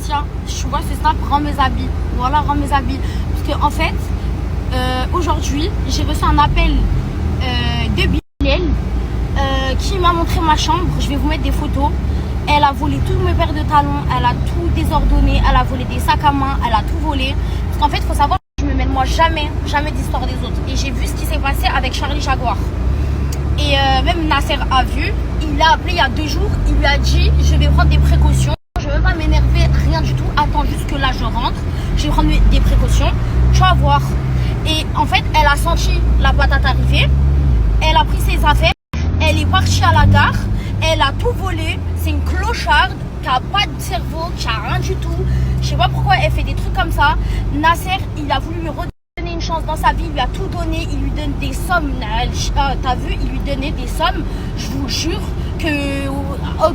Asia, je vois ce snap, rends mes habits. Voilà, rends mes habits. Parce que en fait, aujourd'hui, j'ai reçu un appel de Bilal qui m'a montré ma chambre. Je vais vous mettre des photos. Elle a volé tous mes paires de talons, elle a tout désordonné, elle a volé des sacs à main, elle a tout volé. Parce qu'en fait, il faut savoir que je me mêle moi jamais d'histoire des autres. Et j'ai vu ce qui s'est passé avec Charlie Jaguar. Et même Nasser a vu, il l'a appelé il y a 2 jours, il lui a dit je vais prendre des précautions, je ne vais même pas m'énerver, rien du tout, attends juste que là je rentre, je vais prendre des précautions, tu vas voir. Et en fait, elle a senti la patate arriver, elle a pris ses affaires, elle est partie à la gare, elle a tout volé, c'est une clocharde qui n'a pas de cerveau, qui n'a rien du tout. Je sais pas pourquoi elle fait des trucs comme ça. Nasser, il a voulu lui redonner une chance dans sa vie, il lui a tout donné, il lui donne des sommes. T'as vu, il lui donnait des sommes, je vous jure, que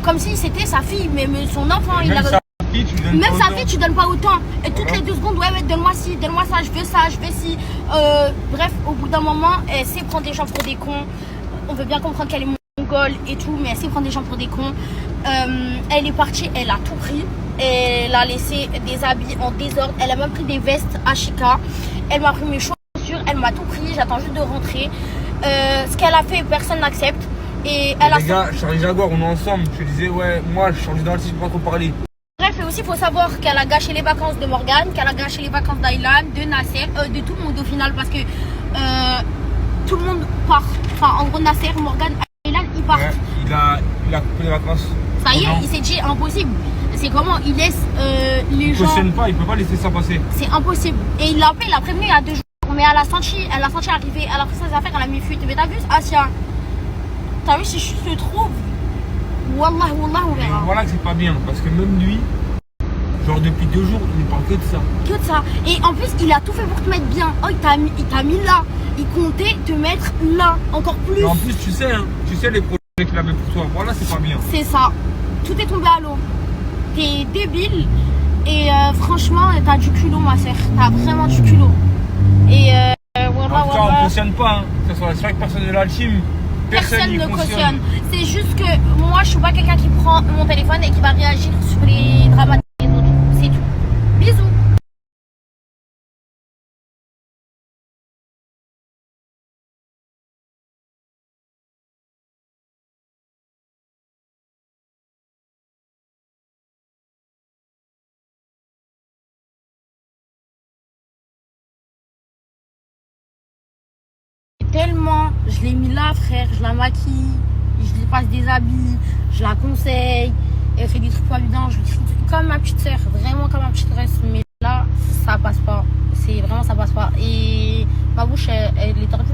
comme si c'était sa fille, mais son enfant. Même sa fille, tu donnes pas autant. Et toutes les 2 secondes, ouais, donne-moi ci, donne-moi ça, je veux ci. Bref, au bout d'un moment, elle sait prendre des gens pour des cons. On veut bien comprendre qu'elle est mongole et tout, mais elle sait prendre des gens pour des cons. Elle est partie, elle a tout pris. Elle a laissé des habits en désordre. Elle a même pris des vestes à Chica. Elle m'a pris mes chaussures, elle m'a tout pris. J'attends juste de rentrer. Ce qu'elle a fait, personne n'accepte. Et elle les gars, Charlie Jaguar, on est ensemble. Je te disais, ouais, moi, je suis dans le site, je peux pas trop parler. Bref, et aussi, il faut savoir qu'elle a gâché les vacances de Morgane, qu'elle a gâché les vacances d'Aylan, de Nasser, de tout le monde au final, parce que tout le monde part. Enfin, en gros, Nasser, Morgane, Aylan, ils partent. Ouais, il a coupé les vacances. Ça y est, il s'est dit impossible. C'est comment il laisse les gens. Il cautionne pas, il peut pas laisser ça passer. C'est impossible. Et il l'a appelé, il a prévenu il y a 2 jours. Mais elle a senti arriver, elle a pris ses affaires, elle a mis fuite. Mais t'as vu, Asia? T'as vu si je te trouve? Wallah, on Et verra. voilà que c'est pas bien, parce que même lui, genre depuis 2 jours, il ne parle que de ça. Que de ça. Et en plus, il a tout fait pour te mettre bien. Oh, il t'a mis là. Il comptait te mettre là, encore plus. Et en plus, tu sais les projets qu'il avait pour toi. Voilà, c'est pas bien. C'est ça. Tout est tombé à l'eau. T'es débile. Et franchement, t'as du culot, ma sœur. T'as vraiment du culot. Et en tout cas, on ne cautionne pas. Hein. Que ce soit chaque personne de la team. Personne ne cautionne. C'est juste que moi, je suis pas quelqu'un qui prend mon téléphone et qui va réagir sur les dramas des autres. C'est tout. Bisous. Tellement, je l'ai mis là, frère, je la maquille, je lui passe des habits, je la conseille, elle fait des trucs pas bien, je lui dis comme ma petite soeur, vraiment comme ma petite soeur, mais là, ça passe pas, c'est vraiment ça passe pas. Et ma bouche, elle est tordue.